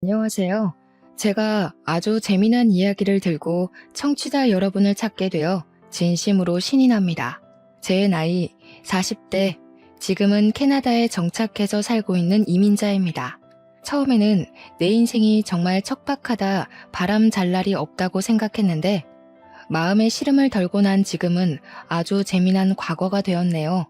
안녕하세요. 제가 아주 재미난 이야기를 들고 청취자 여러분을 찾게 되어 진심으로 신이 납니다. 제 나이 40대, 지금은 캐나다에 정착해서 살고 있는 이민자입니다. 처음에는 내 인생이 정말 척박하다, 바람 잘 날이 없다고 생각했는데 마음의 시름을 덜고 난 지금은 아주 재미난 과거가 되었네요.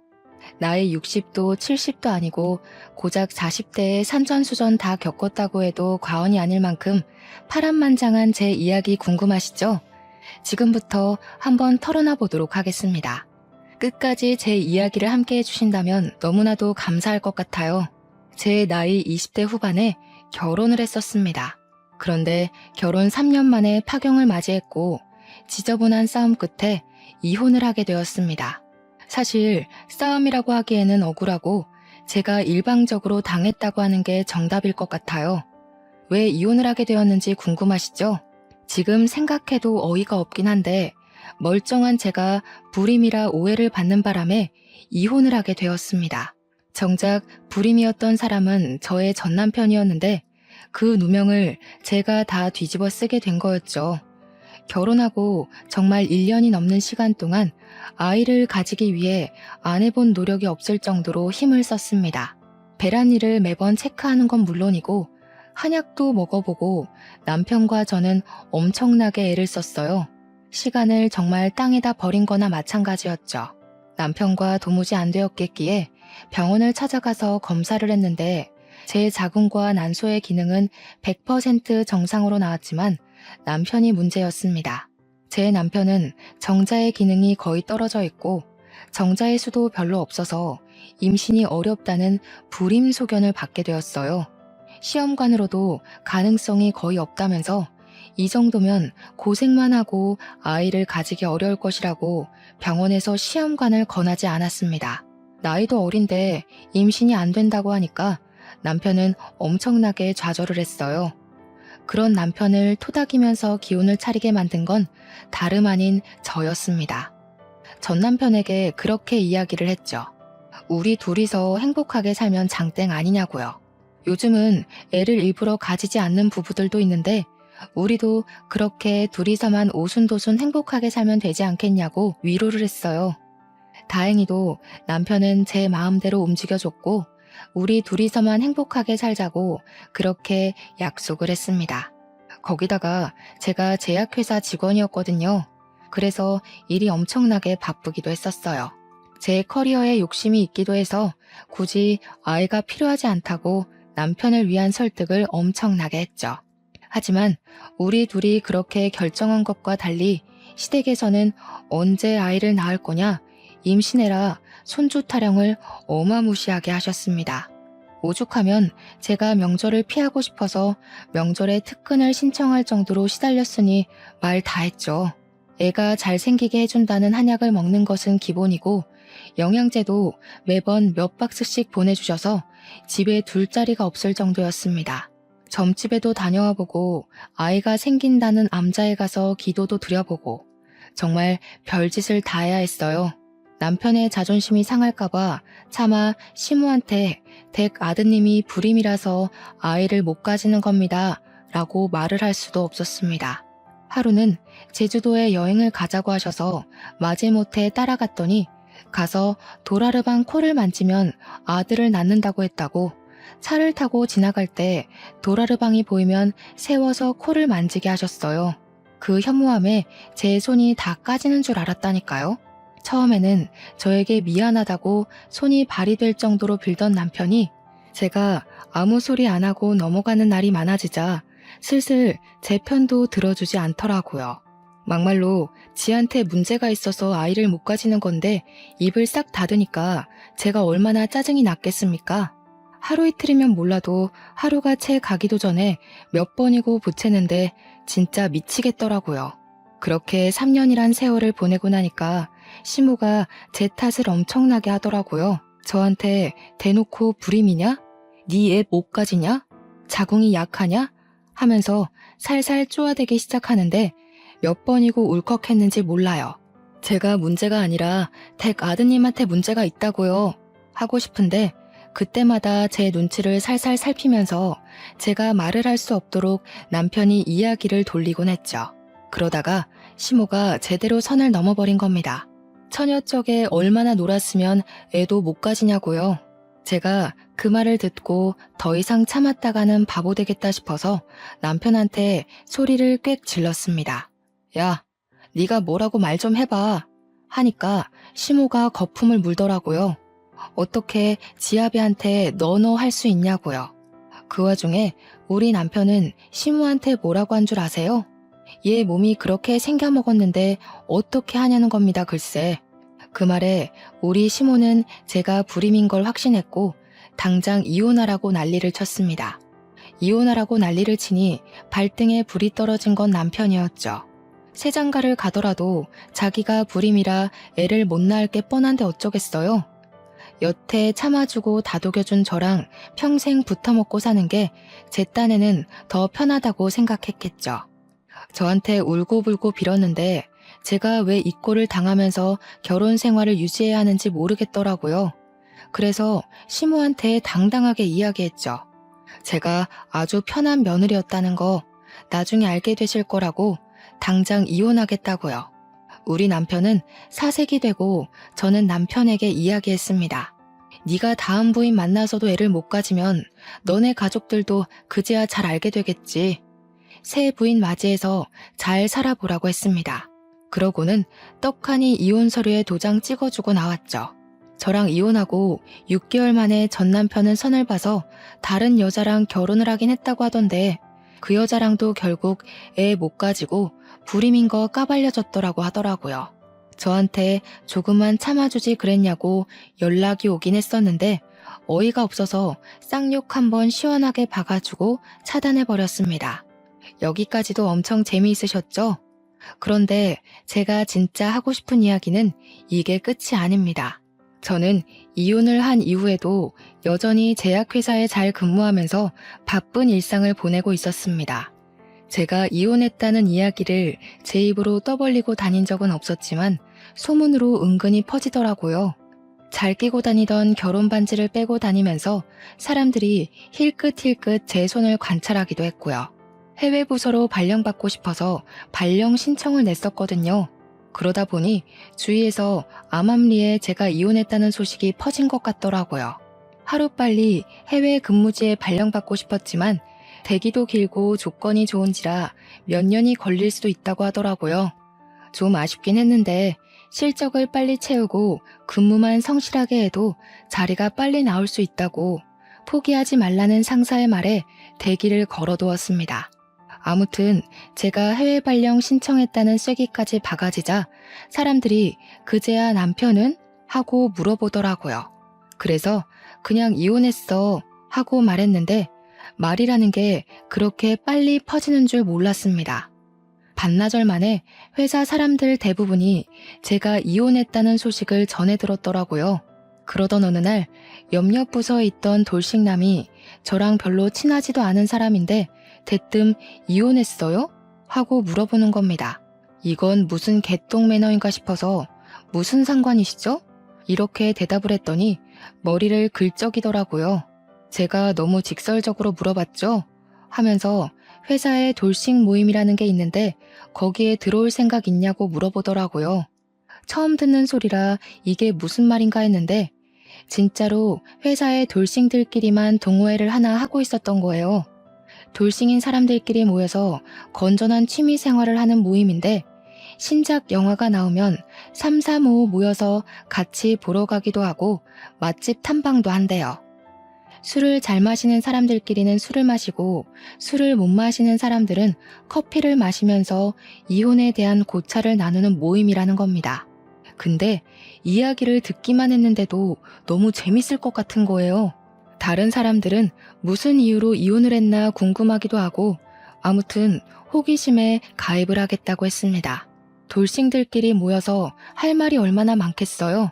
나이 60도 70도 아니고 고작 40대에 산전수전 다 겪었다고 해도 과언이 아닐 만큼 파란만장한 제 이야기 궁금하시죠? 지금부터 한번 털어놔 보도록 하겠습니다. 끝까지 제 이야기를 함께 해주신다면 너무나도 감사할 것 같아요. 제 나이 20대 후반에 결혼을 했었습니다. 그런데 결혼 3년 만에 파경을 맞이했고 지저분한 싸움 끝에 이혼을 하게 되었습니다. 사실 싸움이라고 하기에는 억울하고 제가 일방적으로 당했다고 하는 게 정답일 것 같아요. 왜 이혼을 하게 되었는지 궁금하시죠? 지금 생각해도 어이가 없긴 한데 멀쩡한 제가 불임이라 오해를 받는 바람에 이혼을 하게 되었습니다. 정작 불임이었던 사람은 저의 전남편이었는데 그 누명을 제가 다 뒤집어 쓰게 된 거였죠. 결혼하고 정말 1년이 넘는 시간 동안 아이를 가지기 위해 안 해본 노력이 없을 정도로 힘을 썼습니다. 배란 일을 매번 체크하는 건 물론이고 한약도 먹어보고 남편과 저는 엄청나게 애를 썼어요. 시간을 정말 땅에다 버린 거나 마찬가지였죠. 남편과 도무지 안 되었겠기에 병원을 찾아가서 검사를 했는데 제 자궁과 난소의 기능은 100% 정상으로 나왔지만 남편이 문제였습니다. 제 남편은 정자의 기능이 거의 떨어져 있고 정자의 수도 별로 없어서 임신이 어렵다는 불임 소견을 받게 되었어요. 시험관으로도 가능성이 거의 없다면서 이 정도면 고생만 하고 아이를 가지기 어려울 것이라고 병원에서 시험관을 권하지 않았습니다. 나이도 어린데 임신이 안 된다고 하니까 남편은 엄청나게 좌절을 했어요. 그런 남편을 토닥이면서 기운을 차리게 만든 건 다름 아닌 저였습니다. 전 남편에게 그렇게 이야기를 했죠. 우리 둘이서 행복하게 살면 장땡 아니냐고요. 요즘은 애를 일부러 가지지 않는 부부들도 있는데 우리도 그렇게 둘이서만 오순도순 행복하게 살면 되지 않겠냐고 위로를 했어요. 다행히도 남편은 제 마음대로 움직여줬고 우리 둘이서만 행복하게 살자고 그렇게 약속을 했습니다. 거기다가 제가 제약회사 직원이었거든요. 그래서 일이 엄청나게 바쁘기도 했었어요. 제 커리어에 욕심이 있기도 해서 굳이 아이가 필요하지 않다고 남편을 위한 설득을 엄청나게 했죠. 하지만 우리 둘이 그렇게 결정한 것과 달리 시댁에서는 언제 아이를 낳을 거냐, 임신해라, 손주 타령을 어마무시하게 하셨습니다. 오죽하면 제가 명절을 피하고 싶어서 명절에 특근을 신청할 정도로 시달렸으니 말 다 했죠. 애가 잘생기게 해준다는 한약을 먹는 것은 기본이고 영양제도 매번 몇 박스씩 보내주셔서 집에 둘 자리가 없을 정도였습니다. 점집에도 다녀와 보고 아이가 생긴다는 암자에 가서 기도도 드려보고 정말 별짓을 다 해야 했어요. 남편의 자존심이 상할까봐 차마 시모한테 댁 아드님이 불임이라서 아이를 못 가지는 겁니다 라고 말을 할 수도 없었습니다. 하루는 제주도에 여행을 가자고 하셔서 마지못해 따라갔더니 가서 도라르방 코를 만지면 아들을 낳는다고 했다고 차를 타고 지나갈 때 도라르방이 보이면 세워서 코를 만지게 하셨어요. 그 현무암에 제 손이 다 까지는 줄 알았다니까요. 처음에는 저에게 미안하다고 손이 발이 될 정도로 빌던 남편이 제가 아무 소리 안 하고 넘어가는 날이 많아지자 슬슬 제 편도 들어주지 않더라고요. 막말로 지한테 문제가 있어서 아이를 못 가지는 건데 입을 싹 닫으니까 제가 얼마나 짜증이 났겠습니까? 하루 이틀이면 몰라도 하루가 채 가기도 전에 몇 번이고 보채는데 진짜 미치겠더라고요. 그렇게 3년이란 세월을 보내고 나니까 시모가 제 탓을 엄청나게 하더라고요. 저한테 대놓고 불임이냐? 네 애 못 가지냐? 자궁이 약하냐? 하면서 살살 쪼아대기 시작하는데 몇 번이고 울컥했는지 몰라요. 제가 문제가 아니라 댁 아드님한테 문제가 있다고요. 하고 싶은데 그때마다 제 눈치를 살살 살피면서 제가 말을 할 수 없도록 남편이 이야기를 돌리곤 했죠. 그러다가 시모가 제대로 선을 넘어버린 겁니다. 처녀쪽에 얼마나 놀았으면 애도 못 가지냐고요. 제가 그 말을 듣고 더 이상 참았다가는 바보 되겠다 싶어서 남편한테 소리를 꽥 질렀습니다. 야, 네가 뭐라고 말 좀 해봐. 하니까 시모가 거품을 물더라고요. 어떻게 지아비한테 너너 할 수 있냐고요. 그 와중에 우리 남편은 시모한테 뭐라고 한 줄 아세요? 얘 몸이 그렇게 생겨먹었는데 어떻게 하냐는 겁니다, 글쎄. 그 말에 우리 시모는 제가 불임인 걸 확신했고 당장 이혼하라고 난리를 쳤습니다. 이혼하라고 난리를 치니 발등에 불이 떨어진 건 남편이었죠. 새장가를 가더라도 자기가 불임이라 애를 못 낳을 게 뻔한데 어쩌겠어요. 여태 참아주고 다독여준 저랑 평생 붙어먹고 사는 게 제 딴에는 더 편하다고 생각했겠죠. 저한테 울고불고 빌었는데 제가 왜 이 꼴을 당하면서 결혼 생활을 유지해야 하는지 모르겠더라고요. 그래서 시모한테 당당하게 이야기했죠. 제가 아주 편한 며느리였다는 거 나중에 알게 되실 거라고 당장 이혼하겠다고요. 우리 남편은 사색이 되고 저는 남편에게 이야기했습니다. 네가 다음 부인 만나서도 애를 못 가지면 너네 가족들도 그제야 잘 알게 되겠지. 새 부인 맞이해서 잘 살아보라고 했습니다. 그러고는 떡하니 이혼 서류에 도장 찍어주고 나왔죠. 저랑 이혼하고 6개월 만에 전 남편은 선을 봐서 다른 여자랑 결혼을 하긴 했다고 하던데 그 여자랑도 결국 애 못 가지고 불임인 거 까발려졌더라고 하더라고요. 저한테 조금만 참아주지 그랬냐고 연락이 오긴 했었는데 어이가 없어서 쌍욕 한번 시원하게 박아주고 차단해버렸습니다. 여기까지도 엄청 재미있으셨죠? 그런데 제가 진짜 하고 싶은 이야기는 이게 끝이 아닙니다. 저는 이혼을 한 이후에도 여전히 제약회사에 잘 근무하면서 바쁜 일상을 보내고 있었습니다. 제가 이혼했다는 이야기를 제 입으로 떠벌리고 다닌 적은 없었지만 소문으로 은근히 퍼지더라고요. 잘 끼고 다니던 결혼 반지를 빼고 다니면서 사람들이 힐끗힐끗 제 손을 관찰하기도 했고요. 해외 부서로 발령받고 싶어서 발령 신청을 냈었거든요. 그러다 보니 주위에서 암암리에 제가 이혼했다는 소식이 퍼진 것 같더라고요. 하루빨리 해외 근무지에 발령받고 싶었지만 대기도 길고 조건이 좋은지라 몇 년이 걸릴 수도 있다고 하더라고요. 좀 아쉽긴 했는데 실적을 빨리 채우고 근무만 성실하게 해도 자리가 빨리 나올 수 있다고 포기하지 말라는 상사의 말에 대기를 걸어두었습니다. 아무튼 제가 해외 발령 신청했다는 쐐기까지 박아지자 사람들이 그제야 남편은? 하고 물어보더라고요. 그래서 그냥 이혼했어 하고 말했는데 말이라는 게 그렇게 빨리 퍼지는 줄 몰랐습니다. 반나절 만에 회사 사람들 대부분이 제가 이혼했다는 소식을 전해 들었더라고요. 그러던 어느 날 옆옆 부서에 있던 돌싱남이 저랑 별로 친하지도 않은 사람인데 대뜸 이혼했어요? 하고 물어보는 겁니다. 이건 무슨 개똥 매너인가 싶어서 무슨 상관이시죠? 이렇게 대답을 했더니 머리를 긁적이더라고요. 제가 너무 직설적으로 물어봤죠? 하면서 회사에 돌싱 모임이라는 게 있는데 거기에 들어올 생각 있냐고 물어보더라고요. 처음 듣는 소리라 이게 무슨 말인가 했는데 진짜로 회사에 돌싱들끼리만 동호회를 하나 하고 있었던 거예요. 돌싱인 사람들끼리 모여서 건전한 취미 생활을 하는 모임인데 신작 영화가 나오면 3, 4, 5 모여서 같이 보러 가기도 하고 맛집 탐방도 한대요. 술을 잘 마시는 사람들끼리는 술을 마시고 술을 못 마시는 사람들은 커피를 마시면서 이혼에 대한 고찰을 나누는 모임이라는 겁니다. 근데 이야기를 듣기만 했는데도 너무 재밌을 것 같은 거예요. 다른 사람들은 무슨 이유로 이혼을 했나 궁금하기도 하고 아무튼 호기심에 가입을 하겠다고 했습니다. 돌싱들끼리 모여서 할 말이 얼마나 많겠어요.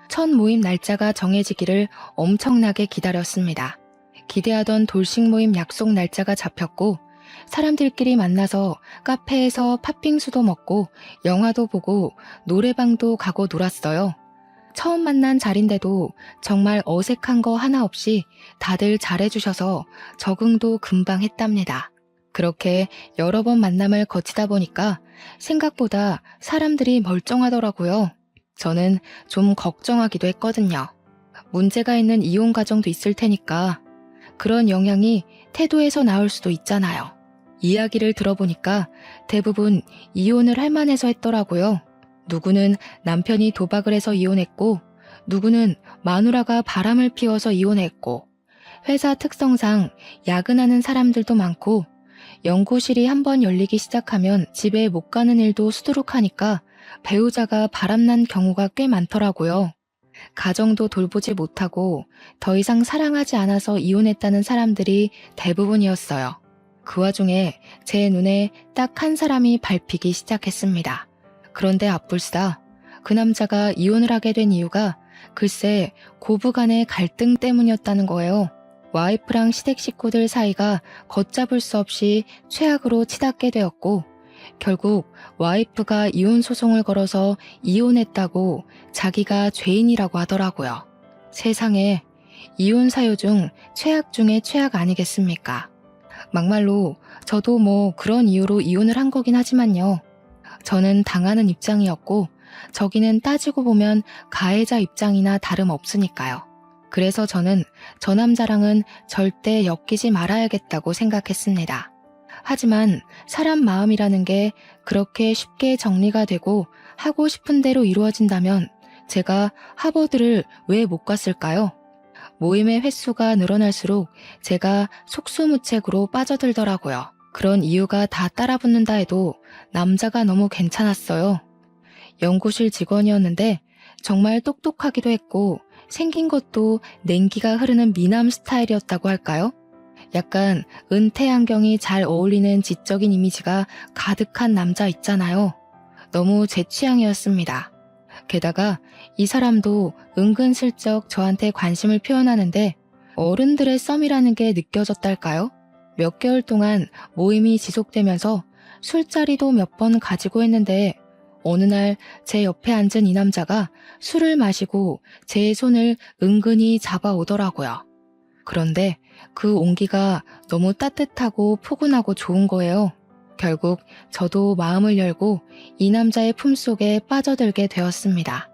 첫 모임 날짜가 정해지기를 엄청나게 기다렸습니다. 기대하던 돌싱 모임 약속 날짜가 잡혔고 사람들끼리 만나서 카페에서 팥빙수도 먹고 영화도 보고 노래방도 가고 놀았어요. 처음 만난 자리인데도 정말 어색한 거 하나 없이 다들 잘해주셔서 적응도 금방 했답니다. 그렇게 여러 번 만남을 거치다 보니까 생각보다 사람들이 멀쩡하더라고요. 저는 좀 걱정하기도 했거든요. 문제가 있는 이혼 가정도 있을 테니까 그런 영향이 태도에서 나올 수도 있잖아요. 이야기를 들어보니까 대부분 이혼을 할 만해서 했더라고요. 누구는 남편이 도박을 해서 이혼했고, 누구는 마누라가 바람을 피워서 이혼했고, 회사 특성상 야근하는 사람들도 많고, 연구실이 한번 열리기 시작하면 집에 못 가는 일도 수두룩하니까 배우자가 바람난 경우가 꽤 많더라고요. 가정도 돌보지 못하고 더 이상 사랑하지 않아서 이혼했다는 사람들이 대부분이었어요. 그 와중에 제 눈에 딱 한 사람이 밟히기 시작했습니다. 그런데 앞불싸 그 남자가 이혼을 하게 된 이유가 글쎄 고부간의 갈등 때문이었다는 거예요. 와이프랑 시댁 식구들 사이가 걷잡을 수 없이 최악으로 치닫게 되었고 결국 와이프가 이혼 소송을 걸어서 이혼했다고 자기가 죄인이라고 하더라고요. 세상에 이혼 사유 중 최악 중에 최악 아니겠습니까? 막말로 저도 뭐 그런 이유로 이혼을 한 거긴 하지만요. 저는 당하는 입장이었고 저기는 따지고 보면 가해자 입장이나 다름없으니까요. 그래서 저는 저 남자랑은 절대 엮이지 말아야겠다고 생각했습니다. 하지만 사람 마음이라는 게 그렇게 쉽게 정리가 되고 하고 싶은 대로 이루어진다면 제가 하버드를 왜 못 갔을까요? 모임의 횟수가 늘어날수록 제가 속수무책으로 빠져들더라고요. 그런 이유가 다 따라붙는다 해도 남자가 너무 괜찮았어요. 연구실 직원이었는데 정말 똑똑하기도 했고 생긴 것도 냉기가 흐르는 미남 스타일이었다고 할까요? 약간 은퇴 안경이 잘 어울리는 지적인 이미지가 가득한 남자 있잖아요. 너무 제 취향이었습니다. 게다가 이 사람도 은근슬쩍 저한테 관심을 표현하는데 어른들의 썸이라는 게 느껴졌달까요? 몇 개월 동안 모임이 지속되면서 술자리도 몇 번 가지고 했는데 어느 날 제 옆에 앉은 이 남자가 술을 마시고 제 손을 은근히 잡아오더라고요. 그런데 그 온기가 너무 따뜻하고 포근하고 좋은 거예요. 결국 저도 마음을 열고 이 남자의 품속에 빠져들게 되었습니다.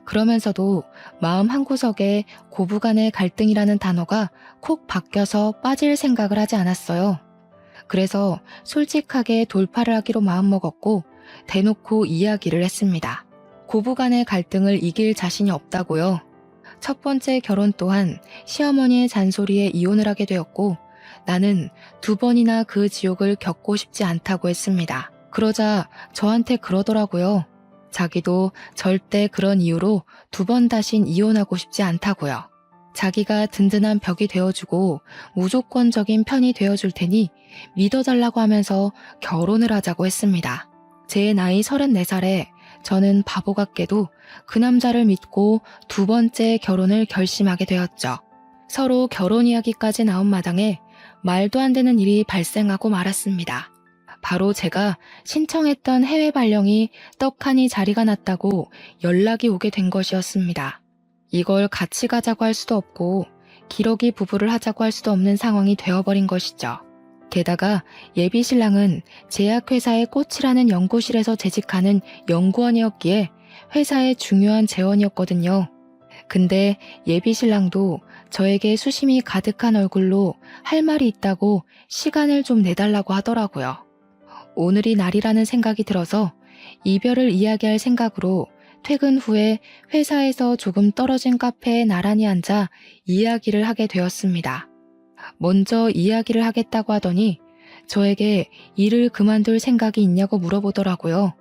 그러면서도 마음 한구석에 고부간의 갈등이라는 단어가 콕 박혀서 빠질 생각을 하지 않았어요. 그래서 솔직하게 돌파를 하기로 마음먹었고 대놓고 이야기를 했습니다. 고부간의 갈등을 이길 자신이 없다고요. 첫 번째 결혼 또한 시어머니의 잔소리에 이혼을 하게 되었고 나는 2번이나 그 지옥을 겪고 싶지 않다고 했습니다. 그러자 저한테 그러더라고요. 자기도 절대 그런 이유로 2번 다신 이혼하고 싶지 않다고요. 자기가 든든한 벽이 되어주고 무조건적인 편이 되어줄 테니 믿어달라고 하면서 결혼을 하자고 했습니다. 제 나이 34살에 저는 바보 같게도 그 남자를 믿고 2번째 결혼을 결심하게 되었죠. 서로 결혼 이야기까지 나온 마당에 말도 안 되는 일이 발생하고 말았습니다. 바로 제가 신청했던 해외 발령이 떡하니 자리가 났다고 연락이 오게 된 것이었습니다. 이걸 같이 가자고 할 수도 없고 기러기 부부를 하자고 할 수도 없는 상황이 되어버린 것이죠. 게다가 예비 신랑은 제약회사의 꽃이라는 연구실에서 재직하는 연구원이었기에 회사의 중요한 재원이었거든요. 근데 예비 신랑도 저에게 수심이 가득한 얼굴로 할 말이 있다고 시간을 좀 내달라고 하더라고요. 오늘이 날이라는 생각이 들어서 이별을 이야기할 생각으로 퇴근 후에 회사에서 조금 떨어진 카페에 나란히 앉아 이야기를 하게 되었습니다. 먼저 이야기를 하겠다고 하더니 저에게 일을 그만둘 생각이 있냐고 물어보더라고요.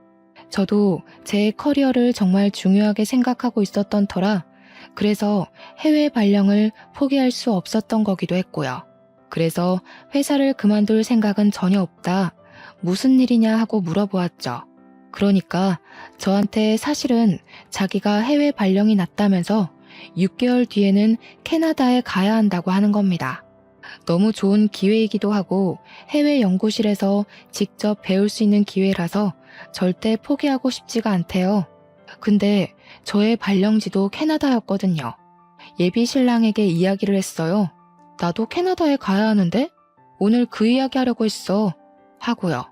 저도 제 커리어를 정말 중요하게 생각하고 있었던 터라 그래서 해외 발령을 포기할 수 없었던 거기도 했고요. 그래서 회사를 그만둘 생각은 전혀 없다. 무슨 일이냐 하고 물어보았죠. 그러니까 저한테 사실은 자기가 해외 발령이 났다면서 6개월 뒤에는 캐나다에 가야 한다고 하는 겁니다. 너무 좋은 기회이기도 하고 해외 연구실에서 직접 배울 수 있는 기회라서 절대 포기하고 싶지가 않대요. 근데 저의 발령지도 캐나다였거든요. 예비 신랑에게 이야기를 했어요. 나도 캐나다에 가야 하는데? 오늘 그 이야기 하려고 했어. 하고요.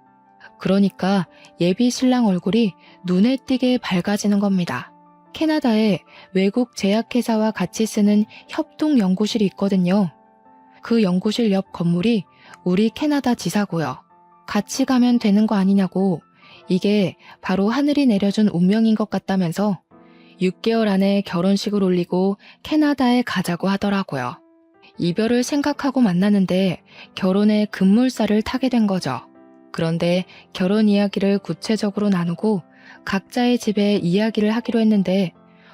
그러니까 예비 신랑 얼굴이 눈에 띄게 밝아지는 겁니다. 캐나다에 외국 제약회사와 같이 쓰는 협동연구실이 있거든요. 그 연구실 옆 건물이 우리 캐나다 지사고요. 같이 가면 되는 거 아니냐고, 이게 바로 하늘이 내려준 운명인 것 같다면서 6개월 안에 결혼식을 올리고 캐나다에 가자고 하더라고요. 이별을 생각하고 만나는데 결혼의 급물살을 타게 된 거죠. 그런데 결혼 이야기를 구체적으로 나누고 각자의 집에 이야기를 하기로 했는데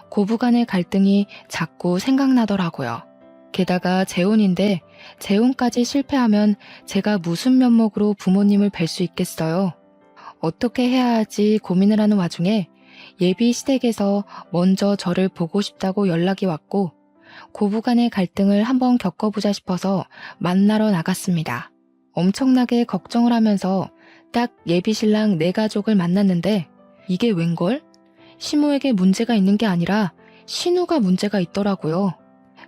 고부간의 갈등이 자꾸 생각나더라고요. 게다가 재혼인데 재혼까지 실패하면 제가 무슨 면목으로 부모님을 뵐 수 있겠어요. 어떻게 해야 할지 고민을 하는 와중에 예비 시댁에서 먼저 저를 보고 싶다고 연락이 왔고 고부간의 갈등을 한번 겪어보자 싶어서 만나러 나갔습니다. 엄청나게 걱정을 하면서 딱 예비 신랑 네 가족을 만났는데 이게 웬걸? 시모에게 문제가 있는 게 아니라 신우가 문제가 있더라고요.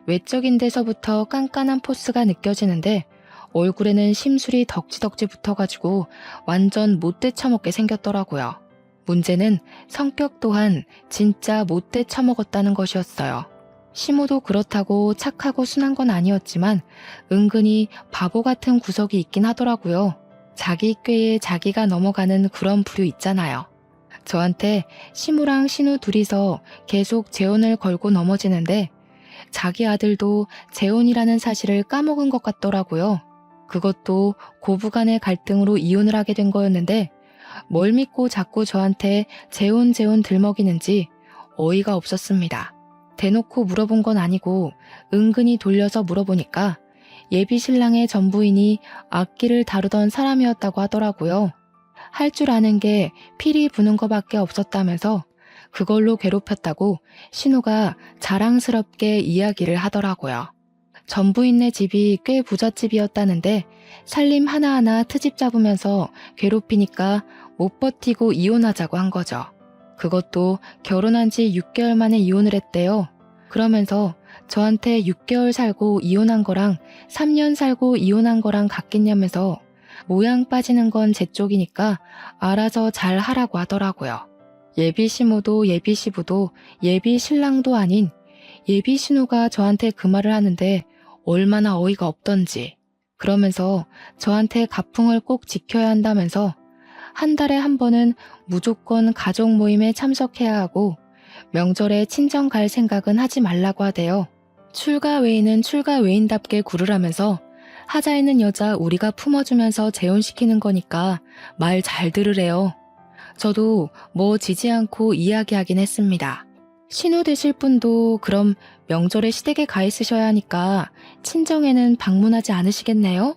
외적인 데서부터 깐깐한 포스가 느껴지는데 얼굴에는 심술이 덕지덕지 붙어가지고 완전 못돼 처먹게 생겼더라고요. 문제는 성격 또한 진짜 못돼 처먹었다는 것이었어요. 시모도 그렇다고 착하고 순한 건 아니었지만 은근히 바보 같은 구석이 있긴 하더라고요. 자기 꾀에 자기가 넘어가는 그런 부류 있잖아요. 저한테 시모랑 신우 둘이서 계속 재혼을 걸고 넘어지는데 자기 아들도 재혼이라는 사실을 까먹은 것 같더라고요. 그것도 고부간의 갈등으로 이혼을 하게 된 거였는데 뭘 믿고 자꾸 저한테 재혼 들먹이는지 어이가 없었습니다. 대놓고 물어본 건 아니고 은근히 돌려서 물어보니까 예비 신랑의 전부인이 악기를 다루던 사람이었다고 하더라고요. 할 줄 아는 게 피리 부는 거밖에 없었다면서 그걸로 괴롭혔다고 신우가 자랑스럽게 이야기를 하더라고요. 전부인네 집이 꽤 부잣집이었다는데 살림 하나하나 트집 잡으면서 괴롭히니까 못 버티고 이혼하자고 한 거죠. 그것도 결혼한 지 6개월 만에 이혼을 했대요. 그러면서 저한테 6개월 살고 이혼한 거랑 3년 살고 이혼한 거랑 같겠냐면서 모양 빠지는 건 제 쪽이니까 알아서 잘 하라고 하더라고요. 예비 시모도 예비 시부도 예비 신랑도 아닌 예비 신우가 저한테 그 말을 하는데 얼마나 어이가 없던지. 그러면서 저한테 가풍을 꼭 지켜야 한다면서 한 달에 한 번은 무조건 가족 모임에 참석해야 하고 명절에 친정 갈 생각은 하지 말라고 하대요. 출가 외인은 출가 외인답게 굴으라면서 하자 있는 여자 우리가 품어주면서 재혼시키는 거니까 말 잘 들으래요. 저도 뭐 지지 않고 이야기하긴 했습니다. 신우 되실 분도 그럼 명절에 시댁에 가 있으셔야 하니까 친정에는 방문하지 않으시겠네요?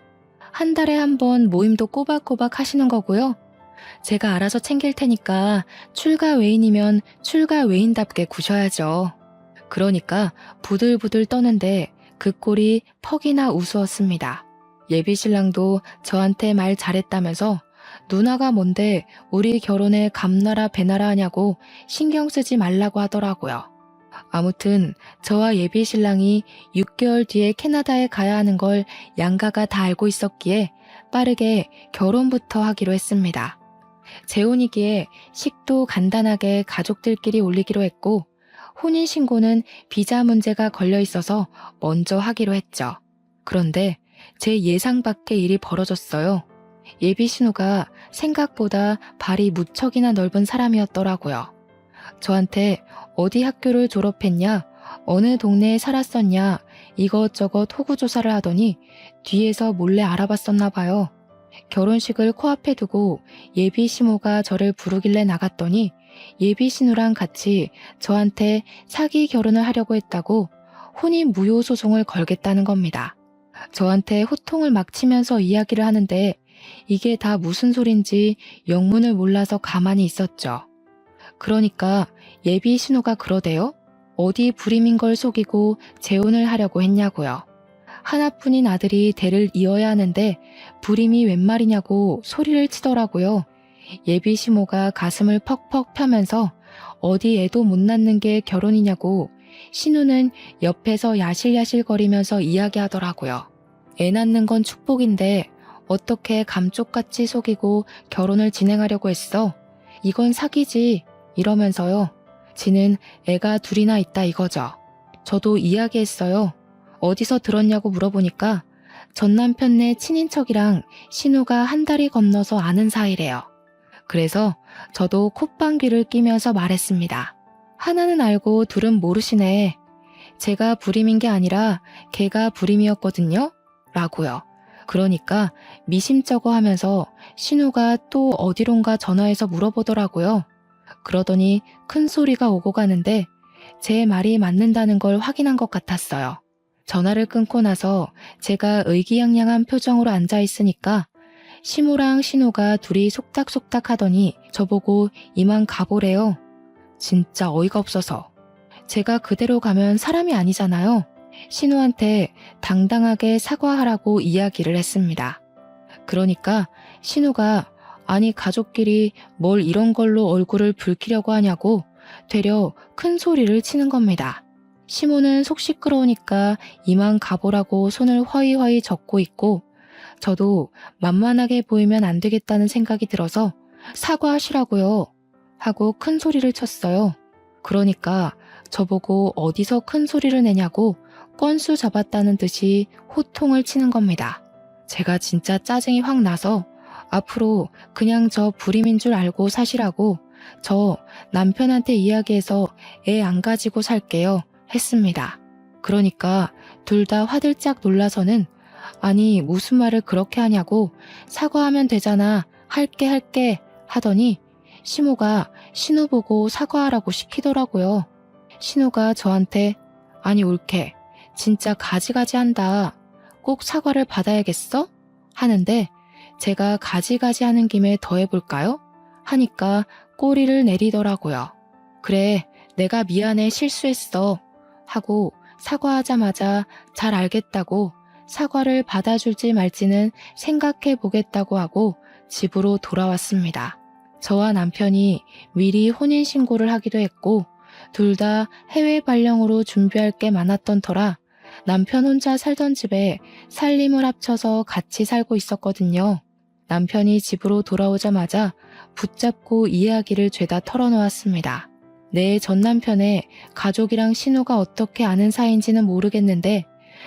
한 달에 한 번 모임도 꼬박꼬박 하시는 거고요. 제가 알아서 챙길 테니까 출가 외인이면 출가 외인답게 구셔야죠. 그러니까 부들부들 떠는데 그 꼴이 퍽이나 우스웠습니다. 예비 신랑도 저한테 말 잘했다면서 누나가 뭔데 우리 결혼에 감나라 배나라 하냐고 신경 쓰지 말라고 하더라고요. 아무튼 저와 예비 신랑이 6개월 뒤에 캐나다에 가야 하는 걸 양가가 다 알고 있었기에 빠르게 결혼부터 하기로 했습니다. 재혼이기에 식도 간단하게 가족들끼리 올리기로 했고 혼인신고는 비자 문제가 걸려 있어서 먼저 하기로 했죠. 그런데 제 예상 밖의 일이 벌어졌어요. 예비 신우가 생각보다 발이 무척이나 넓은 사람이었더라고요. 저한테 어디 학교를 졸업했냐, 어느 동네에 살았었냐 이것저것 호구조사를 하더니 뒤에서 몰래 알아봤었나 봐요. 결혼식을 코앞에 두고 예비 시모가 저를 부르길래 나갔더니 예비 신우랑 같이 저한테 사기 결혼을 하려고 했다고 혼인 무효 소송을 걸겠다는 겁니다. 저한테 호통을 막 치면서 이야기를 하는데 이게 다 무슨 소린지 영문을 몰라서 가만히 있었죠. 그러니까 예비 신우가 그러대요. 어디 불임인 걸 속이고 재혼을 하려고 했냐고요. 하나뿐인 아들이 대를 이어야 하는데 불임이 웬 말이냐고 소리를 치더라고요. 예비 시모가 가슴을 퍽퍽 펴면서 어디 애도 못 낳는 게 결혼이냐고 신우는 옆에서 야실야실거리면서 이야기하더라고요. 애 낳는 건 축복인데 어떻게 감쪽같이 속이고 결혼을 진행하려고 했어? 이건 사기지. 이러면서요. 지는 애가 둘이나 있다 이거죠. 저도 이야기했어요. 어디서 들었냐고 물어보니까 전 남편네 친인척이랑 신우가 한 달이 건너서 아는 사이래요. 그래서 저도 콧방귀를 끼면서 말했습니다. 하나는 알고 둘은 모르시네. 제가 불임인 게 아니라 걔가 불임이었거든요. 라고요. 그러니까 미심쩍어 하면서 신우가 또 어디론가 전화해서 물어보더라고요. 그러더니 큰 소리가 오고 가는데 제 말이 맞는다는 걸 확인한 것 같았어요. 전화를 끊고 나서 제가 의기양양한 표정으로 앉아 있으니까 시무랑 신우가 둘이 속닥속닥 하더니 저보고 이만 가보래요. 진짜 어이가 없어서. 제가 그대로 가면 사람이 아니잖아요. 신우한테 당당하게 사과하라고 이야기를 했습니다. 그러니까 신우가 아니 가족끼리 뭘 이런 걸로 얼굴을 붉히려고 하냐고 되려 큰 소리를 치는 겁니다. 시모는 속 시끄러우니까 이만 가보라고 손을 허이허이 젓고 있고 저도 만만하게 보이면 안 되겠다는 생각이 들어서 사과하시라고요 하고 큰 소리를 쳤어요. 그러니까 저보고 어디서 큰 소리를 내냐고 건수 잡았다는 듯이 호통을 치는 겁니다. 제가 진짜 짜증이 확 나서 앞으로 그냥 저 불임인 줄 알고 사시라고 저 남편한테 이야기해서 애 안 가지고 살게요 했습니다. 그러니까 둘 다 화들짝 놀라서는 아니 무슨 말을 그렇게 하냐고 사과하면 되잖아 할게 하더니 시모가 신우 보고 사과하라고 시키더라고요. 신우가 저한테 아니 옳게 진짜 가지가지 한다. 꼭 사과를 받아야겠어? 하는데 제가 가지가지 하는 김에 더 해볼까요? 하니까 꼬리를 내리더라고요. 그래 내가 미안해 실수했어 하고 사과하자마자 잘 알겠다고 사과를 받아줄지 말지는 생각해 보겠다고 하고 집으로 돌아왔습니다. 저와 남편이 미리 혼인신고를 하기도 했고 둘 다 해외 발령으로 준비할 게 많았던 터라 남편 혼자 살던 집에 살림을 합쳐서 같이 살고 있었거든요. 남편이 집으로 돌아오자마자 붙잡고 이야기를 죄다 털어놓았습니다. 내 전 남편의 가족이랑 신우가 어떻게 아는 사이인지는 모르겠는데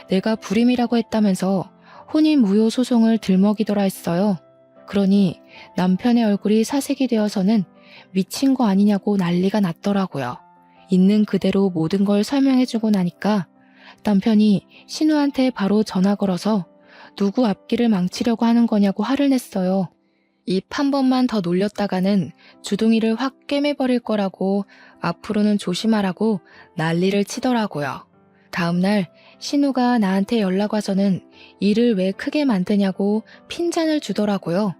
내가 불임이라고 했다면서 혼인 무효 소송을 들먹이더라 했어요. 그러니 남편의 얼굴이 사색이 되어서는 미친 거 아니냐고 난리가 났더라고요. 있는 그대로 모든 걸 설명해주고 나니까 남편이 신우한테 바로 전화 걸어서 누구 앞길을 망치려고 하는 거냐고 화를 냈어요. 입 한 번만 더 놀렸다가는 주둥이를 확 꿰매버릴 거라고 앞으로는 조심하라고 난리를 치더라고요. 다음날 신우가 나한테 연락 와서는 일을 왜 크게 만드냐고 핀잔을 주더라고요.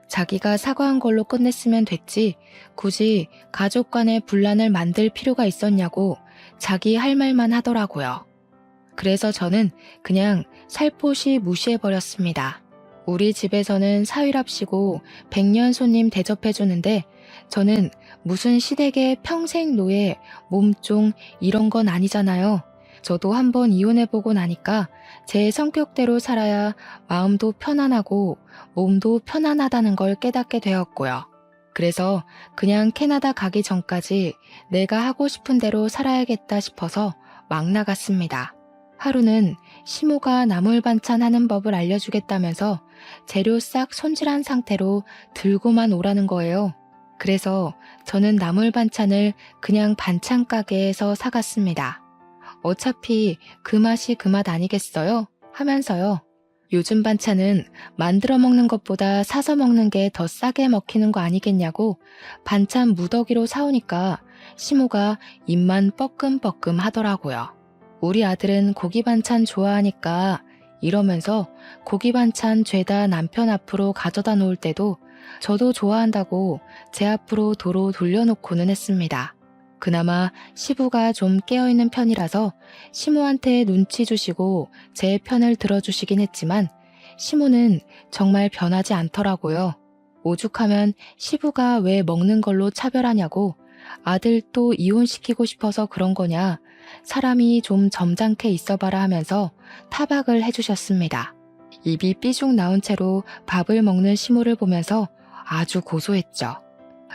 자기가 사과한 걸로 끝냈으면 됐지 굳이 가족 간의 분란을 만들 필요가 있었냐고 자기 할 말만 하더라고요. 그래서 저는 그냥 살포시 무시해버렸습니다. 우리 집에서는 사위랍시고 100년 손님 대접해주는데 저는 무슨 시댁의 평생 노예, 몸종 이런 건 아니잖아요. 저도 한번 이혼해보고 나니까 제 성격대로 살아야 마음도 편안하고 몸도 편안하다는 걸 깨닫게 되었고요. 그래서 그냥 캐나다 가기 전까지 내가 하고 싶은 대로 살아야겠다 싶어서 막 나갔습니다. 하루는 시모가 나물 반찬 하는 법을 알려주겠다면서 재료 싹 손질한 상태로 들고만 오라는 거예요. 그래서 저는 나물 반찬을 그냥 반찬 가게에서 사갔습니다. 어차피 그 맛이 그 맛 아니겠어요? 하면서요. 요즘 반찬은 만들어 먹는 것보다 사서 먹는 게 더 싸게 먹히는 거 아니겠냐고 반찬 무더기로 사오니까 시모가 입만 뻐끔뻐끔 하더라고요. 우리 아들은 고기 반찬 좋아하니까 이러면서 고기 반찬 죄다 남편 앞으로 가져다 놓을 때도 저도 좋아한다고 제 앞으로 도로 돌려놓고는 했습니다. 그나마 시부가 좀 깨어있는 편이라서 시모한테 눈치 주시고 제 편을 들어주시긴 했지만 시모는 정말 변하지 않더라고요. 오죽하면 시부가 왜 먹는 걸로 차별하냐고 아들 또 이혼시키고 싶어서 그런 거냐, 사람이 좀 점잖게 있어봐라 하면서 타박을 해주셨습니다. 입이 삐죽 나온 채로 밥을 먹는 시모를 보면서 아주 고소했죠.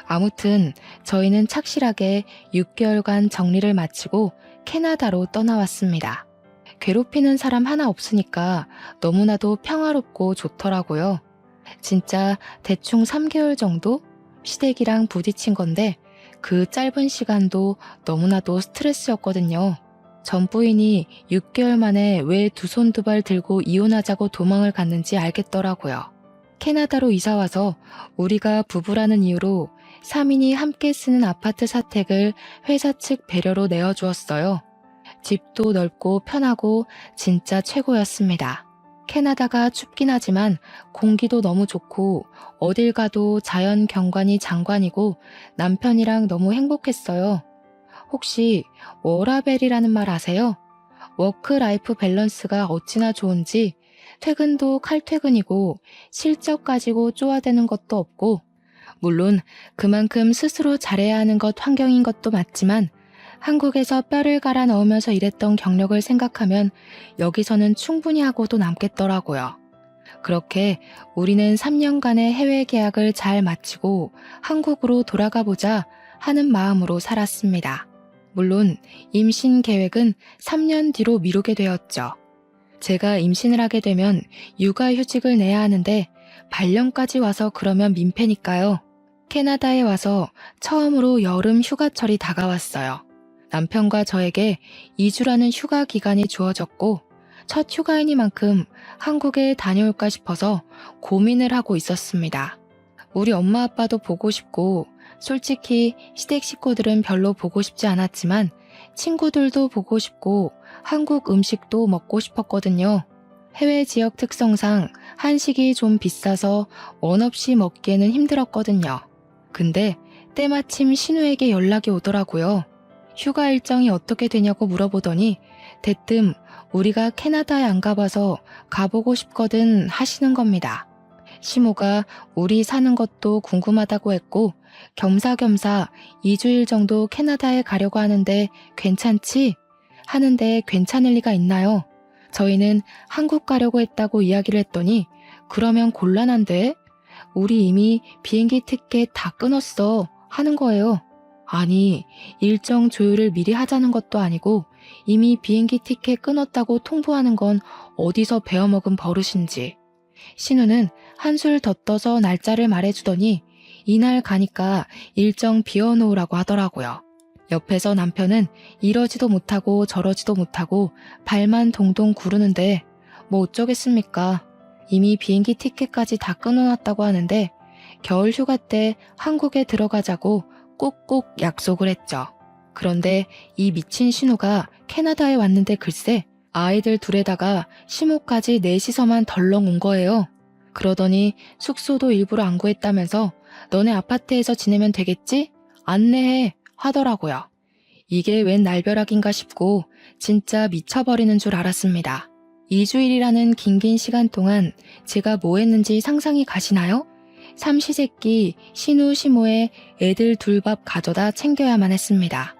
아무튼 저희는 착실하게 6개월간 정리를 마치고 캐나다로 떠나왔습니다. 괴롭히는 사람 하나 없으니까 너무나도 평화롭고 좋더라고요. 진짜 대충 3개월 정도 시댁이랑 부딪힌 건데 그 짧은 시간도 너무나도 스트레스였거든요. 전 부인이 6개월 만에 왜 두 손 두 발 들고 이혼하자고 도망을 갔는지 알겠더라고요. 캐나다로 이사와서 우리가 부부라는 이유로 3인이 함께 쓰는 아파트 사택을 회사 측 배려로 내어주었어요. 집도 넓고 편하고 진짜 최고였습니다. 캐나다가 춥긴 하지만 공기도 너무 좋고 어딜 가도 자연 경관이 장관이고 남편이랑 너무 행복했어요. 혹시 워라벨이라는 말 아세요? 워크라이프 밸런스가 어찌나 좋은지 퇴근도 칼퇴근이고 실적 가지고 쪼아대는 것도 없고, 물론 그만큼 스스로 잘해야 하는 것 환경인 것도 맞지만 한국에서 뼈를 갈아 넣으면서 일했던 경력을 생각하면 여기서는 충분히 하고도 남겠더라고요. 그렇게 우리는 3년간의 해외 계약을 잘 마치고 한국으로 돌아가 보자 하는 마음으로 살았습니다. 물론 임신 계획은 3년 뒤로 미루게 되었죠. 제가 임신을 하게 되면 육아휴직을 내야 하는데 발령까지 와서 그러면 민폐니까요. 캐나다에 와서 처음으로 여름 휴가철이 다가왔어요. 남편과 저에게 2주라는 휴가 기간이 주어졌고 첫 휴가이니만큼 한국에 다녀올까 싶어서 고민을 하고 있었습니다. 우리 엄마 아빠도 보고 싶고 솔직히 시댁 식구들은 별로 보고 싶지 않았지만 친구들도 보고 싶고 한국 음식도 먹고 싶었거든요. 해외 지역 특성상 한식이 좀 비싸서 원 없이 먹기에는 힘들었거든요. 근데 때마침 신우에게 연락이 오더라고요. 휴가 일정이 어떻게 되냐고 물어보더니 대뜸 우리가 캐나다에 안 가봐서 가보고 싶거든 하시는 겁니다. 시모가 우리 사는 것도 궁금하다고 했고 겸사겸사 2주일 정도 캐나다에 가려고 하는데 괜찮지? 하는데 괜찮을 리가 있나요? 저희는 한국 가려고 했다고 이야기를 했더니 그러면 곤란한데? 우리 이미 비행기 티켓 다 끊었어 하는 거예요. 아니, 일정 조율을 미리 하자는 것도 아니고 이미 비행기 티켓 끊었다고 통보하는 건 어디서 배워먹은 버릇인지. 신우는 한술 더 떠서 날짜를 말해주더니 이날 가니까 일정 비워놓으라고 하더라고요. 옆에서 남편은 이러지도 못하고 저러지도 못하고 발만 동동 구르는데 뭐 어쩌겠습니까? 이미 비행기 티켓까지 다 끊어놨다고 하는데 겨울 휴가 때 한국에 들어가자고 꼭꼭 약속을 했죠. 그런데 이 미친 신우가 캐나다에 왔는데 글쎄 아이들 둘에다가 시모까지 넷이서만 덜렁 온 거예요. 그러더니 숙소도 일부러 안 구했다면서 너네 아파트에서 지내면 되겠지? 안내해 하더라고요. 이게 웬 날벼락인가 싶고 진짜 미쳐버리는 줄 알았습니다. 2주일이라는 긴긴 시간 동안 제가 뭐 했는지 상상이 가시나요? 삼시세끼 신우 시모의 애들 둘 밥 가져다 챙겨야만 했습니다.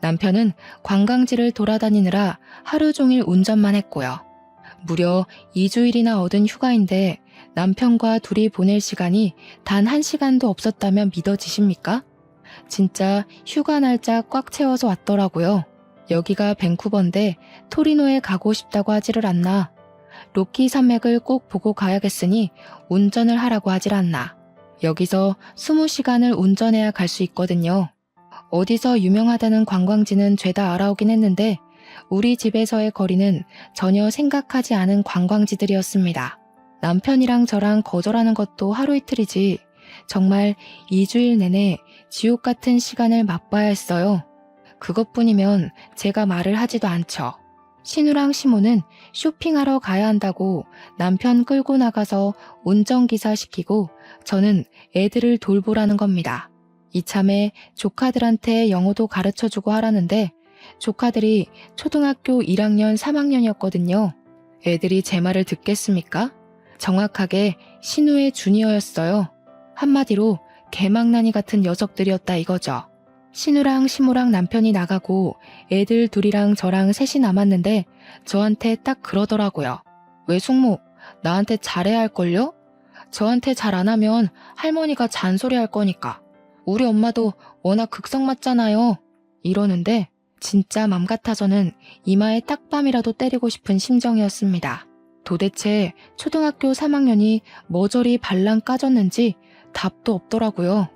남편은 관광지를 돌아다니느라 하루 종일 운전만 했고요. 무려 2주일이나 얻은 휴가인데 남편과 둘이 보낼 시간이 단 1시간도 없었다면 믿어지십니까? 진짜 휴가 날짜 꽉 채워서 왔더라고요. 여기가 밴쿠버인데 토리노에 가고 싶다고 하지를 않나. 로키 산맥을 꼭 보고 가야겠으니 운전을 하라고 하질 않나. 여기서 20시간을 운전해야 갈 수 있거든요. 어디서 유명하다는 관광지는 죄다 알아오긴 했는데 우리 집에서의 거리는 전혀 생각하지 않은 관광지들이었습니다. 남편이랑 저랑 거절하는 것도 하루 이틀이지 정말 2주일 내내 지옥 같은 시간을 맛봐야 했어요. 그것뿐이면 제가 말을 하지도 않죠. 신우랑 시모는 쇼핑하러 가야 한다고 남편 끌고 나가서 운전기사 시키고 저는 애들을 돌보라는 겁니다. 이참에 조카들한테 영어도 가르쳐주고 하라는데 조카들이 초등학교 1학년, 3학년이었거든요. 애들이 제 말을 듣겠습니까? 정확하게 신우의 주니어였어요. 한마디로 개망나니 같은 녀석들이었다 이거죠. 신우랑 시모랑 남편이 나가고 애들 둘이랑 저랑 셋이 남았는데 저한테 딱 그러더라고요. 왜 숙모, 나한테 잘해야 할걸요? 저한테 잘 안 하면 할머니가 잔소리할 거니까. 우리 엄마도 워낙 극성 맞잖아요. 이러는데 진짜 맘 같아서는 이마에 딱밤이라도 때리고 싶은 심정이었습니다. 도대체 초등학교 3학년이 뭐 저리 발랑 까졌는지 답도 없더라고요.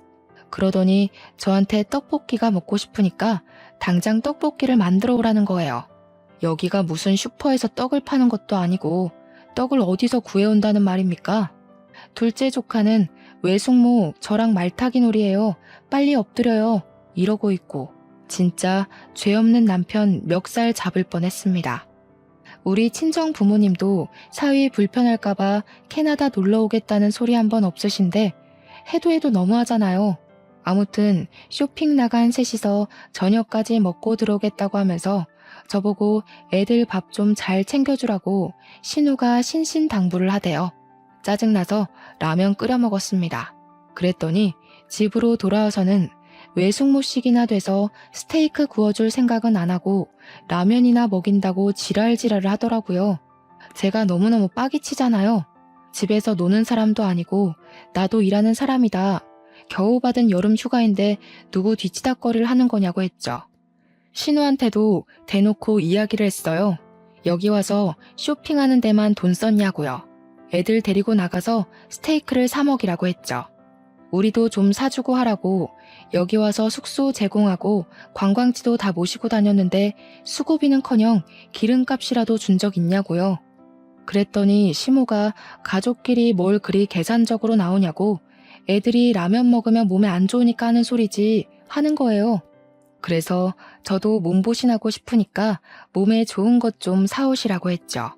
그러더니 저한테 떡볶이가 먹고 싶으니까 당장 떡볶이를 만들어 오라는 거예요. 여기가 무슨 슈퍼에서 떡을 파는 것도 아니고 떡을 어디서 구해온다는 말입니까? 둘째 조카는 왜 숙모 저랑 말타기 놀이에요. 빨리 엎드려요. 이러고 있고 진짜 죄 없는 남편 멱살 잡을 뻔했습니다. 우리 친정 부모님도 사위 불편할까봐 캐나다 놀러 오겠다는 소리 한 번 없으신데 해도 너무하잖아요. 아무튼 쇼핑 나간 셋이서 저녁까지 먹고 들어오겠다고 하면서 저보고 애들 밥 좀 잘 챙겨주라고 신우가 신신당부를 하대요. 짜증나서 라면 끓여 먹었습니다. 그랬더니 집으로 돌아와서는 왜 숙모식이나 돼서 스테이크 구워줄 생각은 안 하고 라면이나 먹인다고 지랄지랄을 하더라고요. 제가 너무너무 빡이 치잖아요. 집에서 노는 사람도 아니고 나도 일하는 사람이다. 겨우 받은 여름 휴가인데 누구 뒤치다꺼리를 하는 거냐고 했죠. 신우한테도 대놓고 이야기를 했어요. 여기 와서 쇼핑하는 데만 돈 썼냐고요. 애들 데리고 나가서 스테이크를 사 먹이라고 했죠. 우리도 좀 사주고 하라고 여기 와서 숙소 제공하고 관광지도 다 모시고 다녔는데 수고비는커녕 기름값이라도 준 적 있냐고요. 그랬더니 시모가 가족끼리 뭘 그리 계산적으로 나오냐고 애들이 라면 먹으면 몸에 안 좋으니까 하는 소리지 하는 거예요. 그래서 저도 몸보신하고 싶으니까 몸에 좋은 것 좀 사오시라고 했죠.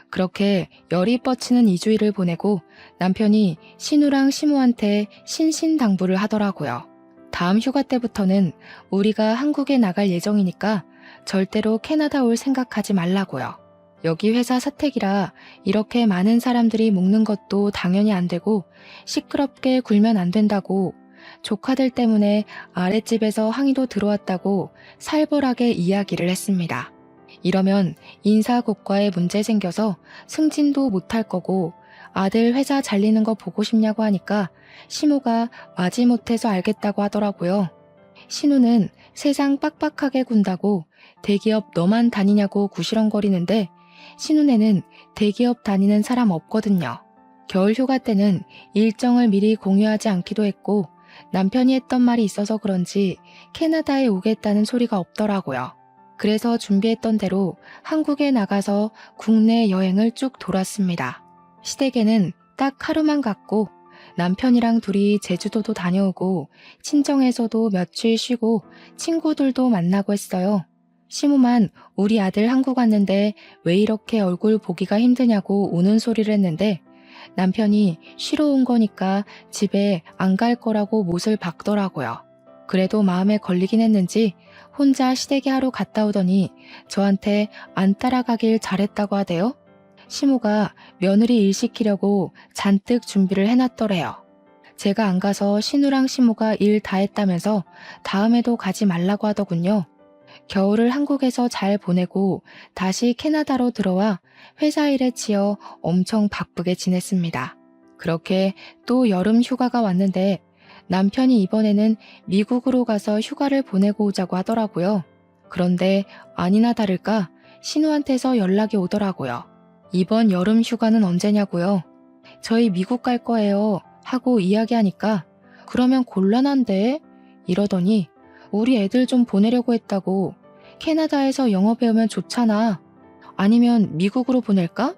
그렇게 열이 뻗치는 2주일을 보내고 남편이 신우랑 시모한테 신신당부를 하더라고요. 다음 휴가 때부터는 우리가 한국에 나갈 예정이니까 절대로 캐나다 올 생각하지 말라고요. 여기 회사 사택이라 이렇게 많은 사람들이 묵는 것도 당연히 안 되고 시끄럽게 굴면 안 된다고 조카들 때문에 아랫집에서 항의도 들어왔다고 살벌하게 이야기를 했습니다. 이러면 인사고과에 문제 생겨서 승진도 못할 거고 아들 회사 잘리는 거 보고 싶냐고 하니까 시모가 마지못해서 알겠다고 하더라고요. 신우는 세상 빡빡하게 군다고 대기업 너만 다니냐고 구시렁거리는데 신우네는 대기업 다니는 사람 없거든요. 겨울 휴가 때는 일정을 미리 공유하지 않기도 했고 남편이 했던 말이 있어서 그런지 캐나다에 오겠다는 소리가 없더라고요. 그래서 준비했던 대로 한국에 나가서 국내 여행을 쭉 돌았습니다. 시댁에는 딱 하루만 갔고 남편이랑 둘이 제주도도 다녀오고 친정에서도 며칠 쉬고 친구들도 만나고 했어요. 시모만 우리 아들 한국 왔는데 왜 이렇게 얼굴 보기가 힘드냐고 우는 소리를 했는데 남편이 쉬러 온 거니까 집에 안 갈 거라고 못을 박더라고요. 그래도 마음에 걸리긴 했는지 혼자 시댁에 하루 갔다 오더니 저한테 안 따라가길 잘했다고 하대요. 시모가 며느리 일 시키려고 잔뜩 준비를 해놨더래요. 제가 안 가서 신우랑 시모가 일 다 했다면서 다음에도 가지 말라고 하더군요. 겨울을 한국에서 잘 보내고 다시 캐나다로 들어와 회사 일에 치여 엄청 바쁘게 지냈습니다. 그렇게 또 여름 휴가가 왔는데 남편이 이번에는 미국으로 가서 휴가를 보내고 오자고 하더라고요. 그런데 아니나 다를까 신우한테서 연락이 오더라고요. 이번 여름 휴가는 언제냐고요. 저희 미국 갈 거예요 하고 이야기하니까 그러면 곤란한데 이러더니 우리 애들 좀 보내려고 했다고 캐나다에서 영어 배우면 좋잖아. 아니면 미국으로 보낼까?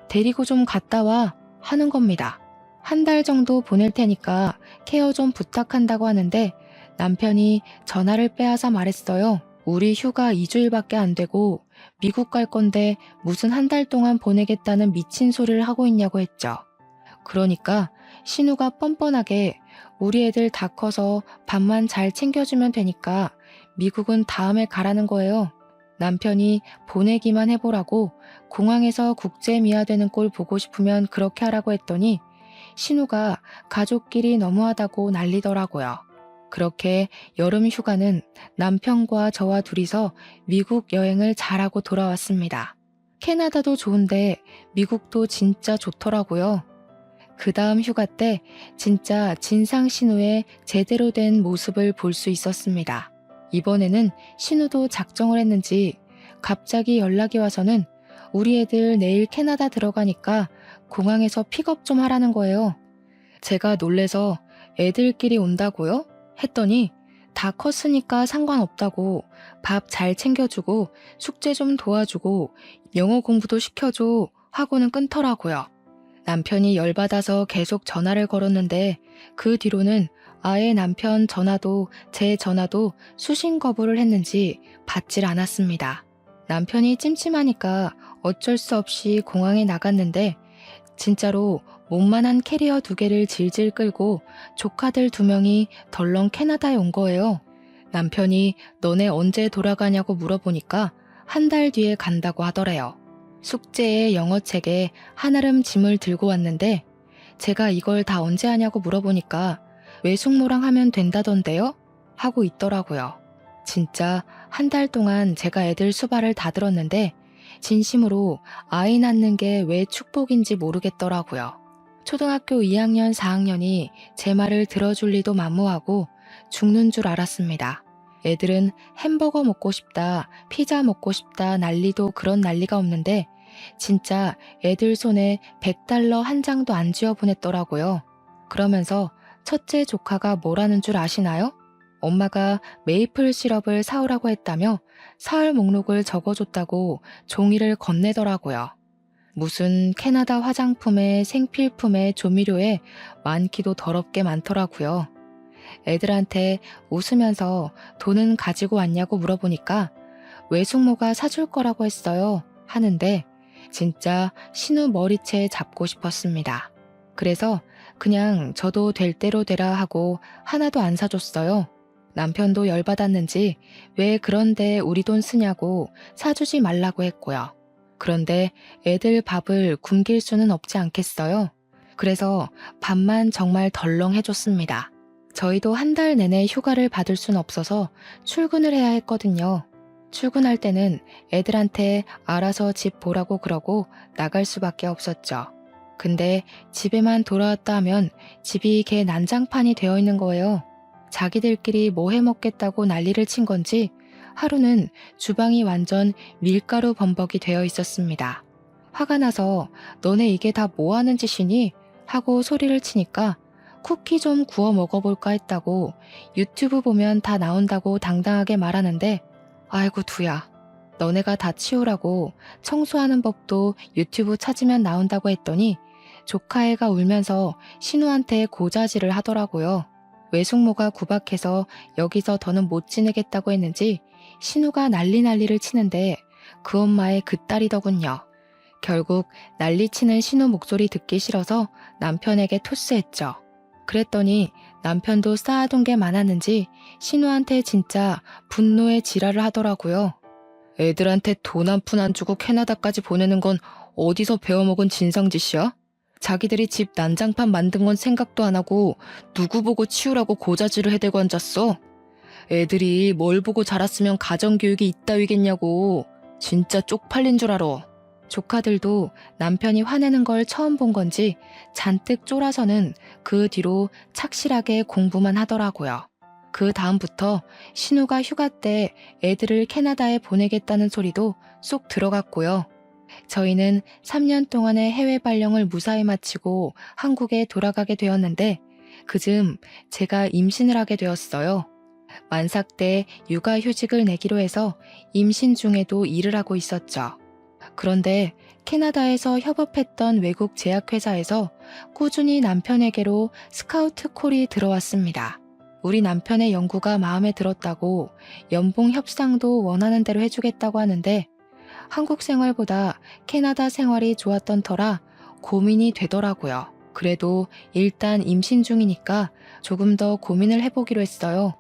데리고 좀 갔다 와 하는 겁니다. 한 달 정도 보낼 테니까 케어 좀 부탁한다고 하는데 남편이 전화를 빼앗아 말했어요. 우리 휴가 2주일밖에 안 되고 미국 갈 건데 무슨 한 달 동안 보내겠다는 미친 소리를 하고 있냐고 했죠. 그러니까 신우가 뻔뻔하게 우리 애들 다 커서 밥만 잘 챙겨주면 되니까 미국은 다음에 가라는 거예요. 남편이 보내기만 해보라고 공항에서 국제 미아되는 꼴 보고 싶으면 그렇게 하라고 했더니 신우가 가족끼리 너무하다고 난리더라고요. 그렇게 여름 휴가는 남편과 저와 둘이서 미국 여행을 잘하고 돌아왔습니다. 캐나다도 좋은데 미국도 진짜 좋더라고요. 그 다음 휴가 때 진짜 진상 신우의 제대로 된 모습을 볼 수 있었습니다. 이번에는 신우도 작정을 했는지 갑자기 연락이 와서는 우리 애들 내일 캐나다 들어가니까 공항에서 픽업 좀 하라는 거예요. 제가 놀래서 애들끼리 온다고요? 했더니 다 컸으니까 상관없다고 밥 잘 챙겨주고 숙제 좀 도와주고 영어 공부도 시켜줘 하고는 끊더라고요. 남편이 열받아서 계속 전화를 걸었는데 그 뒤로는 아예 남편 전화도 제 전화도 수신 거부를 했는지 받질 않았습니다. 남편이 찜찜하니까 어쩔 수 없이 공항에 나갔는데 진짜로 몸만한 캐리어 2개를 질질 끌고 조카들 2명이 덜렁 캐나다에 온 거예요. 남편이 너네 언제 돌아가냐고 물어보니까 1달 뒤에 간다고 하더래요. 숙제에 영어책에 한아름 짐을 들고 왔는데 제가 이걸 다 언제 하냐고 물어보니까 외숙모랑 하면 된다던데요? 하고 있더라고요. 진짜 1달 동안 제가 애들 수발을 다 들었는데 진심으로 아이 낳는 게 왜 축복인지 모르겠더라고요. 초등학교 2학년, 4학년이 제 말을 들어줄 리도 만무하고 죽는 줄 알았습니다. 애들은 햄버거 먹고 싶다, 피자 먹고 싶다 난리도 그런 난리가 없는데 진짜 애들 손에 $100 한 장도 안 쥐어 보냈더라고요. 그러면서 첫째 조카가 뭐라는 줄 아시나요? 엄마가 메이플 시럽을 사오라고 했다며 사흘 목록을 적어줬다고 종이를 건네더라고요. 무슨 캐나다 화장품에 생필품에 조미료에 많기도 더럽게 많더라고요. 애들한테 웃으면서 돈은 가지고 왔냐고 물어보니까 외숙모가 사줄 거라고 했어요 하는데 진짜 신우 머리채 잡고 싶었습니다. 그래서 그냥 저도 될 대로 되라 하고 하나도 안 사줬어요. 남편도 열받았는지 왜 그런데 우리 돈 쓰냐고 사주지 말라고 했고요. 그런데 애들 밥을 굶길 수는 없지 않겠어요? 그래서 밥만 정말 덜렁 해줬습니다. 저희도 1달 내내 휴가를 받을 순 없어서 출근을 해야 했거든요. 출근할 때는 애들한테 알아서 집 보라고 그러고 나갈 수밖에 없었죠. 근데 집에만 돌아왔다 하면 집이 개 난장판이 되어 있는 거예요. 자기들끼리 뭐 해먹겠다고 난리를 친 건지 하루는 주방이 완전 밀가루 범벅이 되어 있었습니다. 화가 나서 너네 이게 다 뭐 하는 짓이니? 하고 소리를 치니까 쿠키 좀 구워 먹어볼까 했다고 유튜브 보면 다 나온다고 당당하게 말하는데 아이고 두야, 너네가 다 치우라고 청소하는 법도 유튜브 찾으면 나온다고 했더니 조카애가 울면서 신우한테 고자질을 하더라고요. 외숙모가 구박해서 여기서 더는 못 지내겠다고 했는지 신우가 난리를 치는데 그 엄마의 그 딸이더군요. 결국 난리치는 신우 목소리 듣기 싫어서 남편에게 토스했죠. 그랬더니 남편도 쌓아둔 게 많았는지 신우한테 진짜 분노의 지랄을 하더라고요. 애들한테 돈 한 푼 안 주고 캐나다까지 보내는 건 어디서 배워먹은 진상짓이야? 자기들이 집 난장판 만든 건 생각도 안 하고 누구 보고 치우라고 고자질을 해대고 앉았어? 애들이 뭘 보고 자랐으면 가정교육이 이따위겠냐고. 진짜 쪽팔린 줄 알아. 조카들도 남편이 화내는 걸 처음 본 건지 잔뜩 쫄아서는 그 뒤로 착실하게 공부만 하더라고요. 그 다음부터 신우가 휴가 때 애들을 캐나다에 보내겠다는 소리도 쏙 들어갔고요. 저희는 3년 동안의 해외 발령을 무사히 마치고 한국에 돌아가게 되었는데 그즈음 제가 임신을 하게 되었어요. 만삭 때 육아휴직을 내기로 해서 임신 중에도 일을 하고 있었죠. 그런데 캐나다에서 협업했던 외국 제약회사에서 꾸준히 남편에게로 스카우트 콜이 들어왔습니다. 우리 남편의 연구가 마음에 들었다고 연봉 협상도 원하는 대로 해주겠다고 하는데 한국 생활보다 캐나다 생활이 좋았던 터라 고민이 되더라고요. 그래도 일단 임신 중이니까 조금 더 고민을 해보기로 했어요.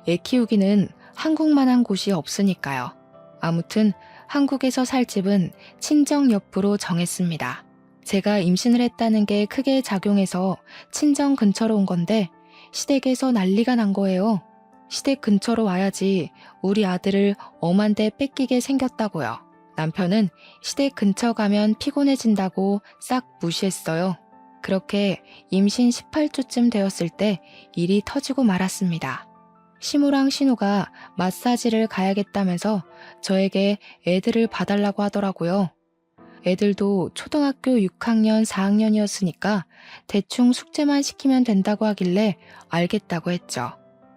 애 키우기는 한국만한 곳이 없으니까요. 아무튼 한국에서 살 집은 친정 옆으로 정했습니다. 제가 임신을 했다는 게 크게 작용해서 친정 근처로 온 건데 시댁에서 난리가 난 거예요. 시댁 근처로 와야지 우리 아들을 엄한데 뺏기게 생겼다고요. 남편은 시댁 근처 가면 피곤해진다고 싹 무시했어요. 그렇게 임신 18주쯤 되었을 때 일이 터지고 말았습니다. 시무랑 신우가 마사지를 가야겠다면서 저에게 애들을 봐달라고 하더라고요. 애들도 초등학교 6학년, 4학년이었으니까 대충 숙제만 시키면 된다고 하길래 알겠다고 했죠.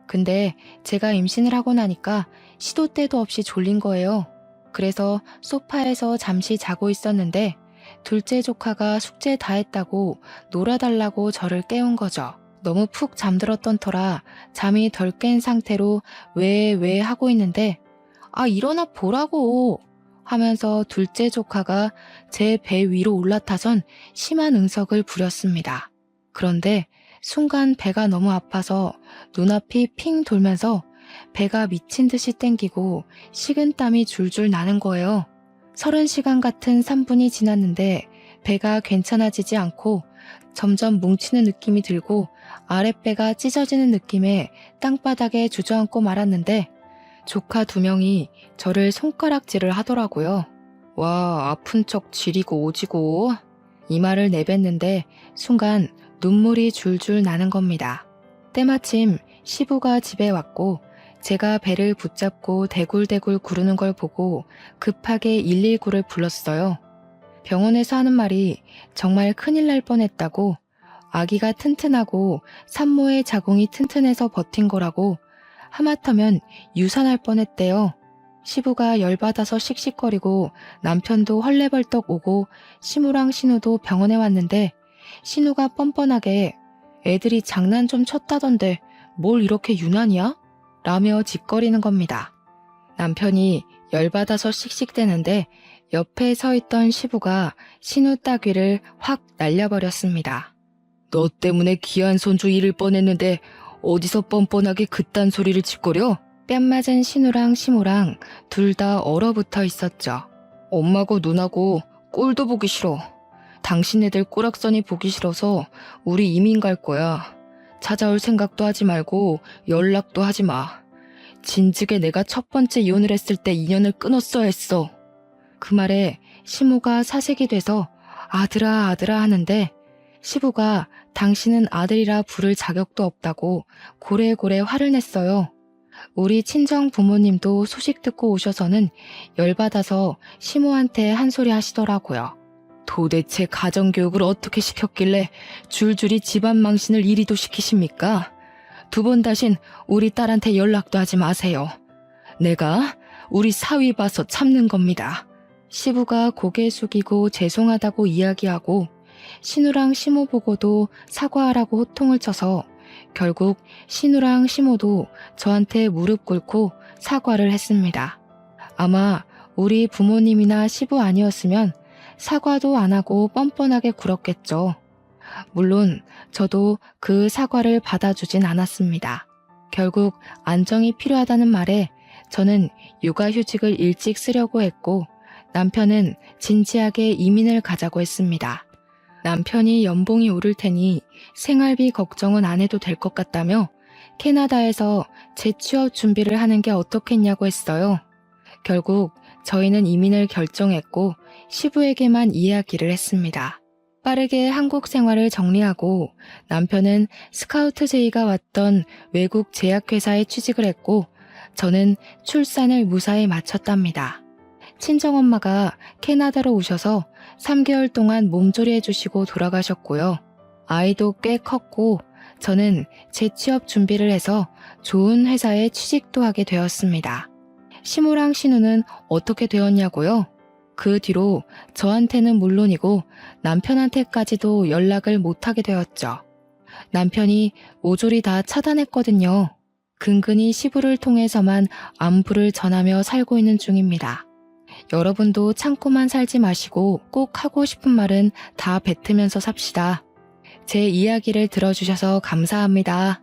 근데 제가 임신을 하고 나니까 시도 때도 없이 졸린 거예요. 그래서 소파에서 잠시 자고 있었는데 둘째 조카가 숙제 다 했다고 놀아달라고 저를 깨운 거죠. 너무 푹 잠들었던 터라 잠이 덜 깬 상태로 왜 하고 있는데 일어나 보라고 하면서 둘째 조카가 제 배 위로 올라타선 심한 응석을 부렸습니다. 그런데 순간 배가 너무 아파서 눈앞이 핑 돌면서 배가 미친 듯이 땡기고 식은땀이 줄줄 나는 거예요. 30시간 같은 3분이 지났는데 배가 괜찮아지지 않고 점점 뭉치는 느낌이 들고 아랫배가 찢어지는 느낌에 땅바닥에 주저앉고 말았는데 조카 2명이 저를 손가락질을 하더라고요. 와, 아픈 척 지리고 오지고. 이 말을 내뱉는데 순간 눈물이 줄줄 나는 겁니다. 때마침 시부가 집에 왔고 제가 배를 붙잡고 대굴대굴 구르는 걸 보고 급하게 119를 불렀어요. 병원에서 하는 말이 정말 큰일 날 뻔했다고, 아기가 튼튼하고 산모의 자궁이 튼튼해서 버틴 거라고, 하마터면 유산할 뻔했대요. 시부가 열받아서 씩씩거리고 남편도 헐레벌떡 오고 시무랑 신우도 병원에 왔는데 신우가 뻔뻔하게 애들이 장난 좀 쳤다던데 뭘 이렇게 유난이야? 라며 짓거리는 겁니다. 남편이 열받아서 씩씩대는데 옆에 서 있던 시부가 신우 따귀를 확 날려버렸습니다. 너 때문에 귀한 손주 잃을 뻔했는데 어디서 뻔뻔하게 그딴 소리를 짓거려? 뺨 맞은 신우랑 시모랑 둘 다 얼어붙어 있었죠. 엄마고 누나고 꼴도 보기 싫어. 당신네들 꼬락서니 보기 싫어서 우리 이민 갈 거야. 찾아올 생각도 하지 말고 연락도 하지 마. 진즉에 내가 첫 번째 이혼을 했을 때 인연을 끊었어야 했어. 그 말에 시모가 사색이 돼서 아들아 하는데 시부가 당신은 아들이라 부를 자격도 없다고 고래고래 화를 냈어요. 우리 친정 부모님도 소식 듣고 오셔서는 열받아서 시모한테 한 소리 하시더라고요. 도대체 가정교육을 어떻게 시켰길래 줄줄이 집안 망신을 이리도 시키십니까? 2번 다신 우리 딸한테 연락도 하지 마세요. 내가 우리 사위 봐서 참는 겁니다. 시부가 고개 숙이고 죄송하다고 이야기하고 신우랑 시모 보고도 사과하라고 호통을 쳐서 결국 신우랑 시모도 저한테 무릎 꿇고 사과를 했습니다. 아마 우리 부모님이나 시부 아니었으면 사과도 안 하고 뻔뻔하게 굴었겠죠. 물론 저도 그 사과를 받아주진 않았습니다. 결국 안정이 필요하다는 말에 저는 육아휴직을 일찍 쓰려고 했고 남편은 진지하게 이민을 가자고 했습니다. 남편이 연봉이 오를 테니 생활비 걱정은 안 해도 될 것 같다며 캐나다에서 재취업 준비를 하는 게 어떻겠냐고 했어요. 결국 저희는 이민을 결정했고 시부에게만 이야기를 했습니다. 빠르게 한국 생활을 정리하고 남편은 스카우트 제의가 왔던 외국 제약회사에 취직을 했고 저는 출산을 무사히 마쳤답니다. 친정엄마가 캐나다로 오셔서 3개월 동안 몸조리 해주시고 돌아가셨고요. 아이도 꽤 컸고 저는 재취업 준비를 해서 좋은 회사에 취직도 하게 되었습니다. 시모랑 신우는 어떻게 되었냐고요? 그 뒤로 저한테는 물론이고 남편한테까지도 연락을 못하게 되었죠. 남편이 모조리 다 차단했거든요. 근근히 시부를 통해서만 안부를 전하며 살고 있는 중입니다. 여러분도 참고만 살지 마시고 꼭 하고 싶은 말은 다 뱉으면서 삽시다. 제 이야기를 들어주셔서 감사합니다.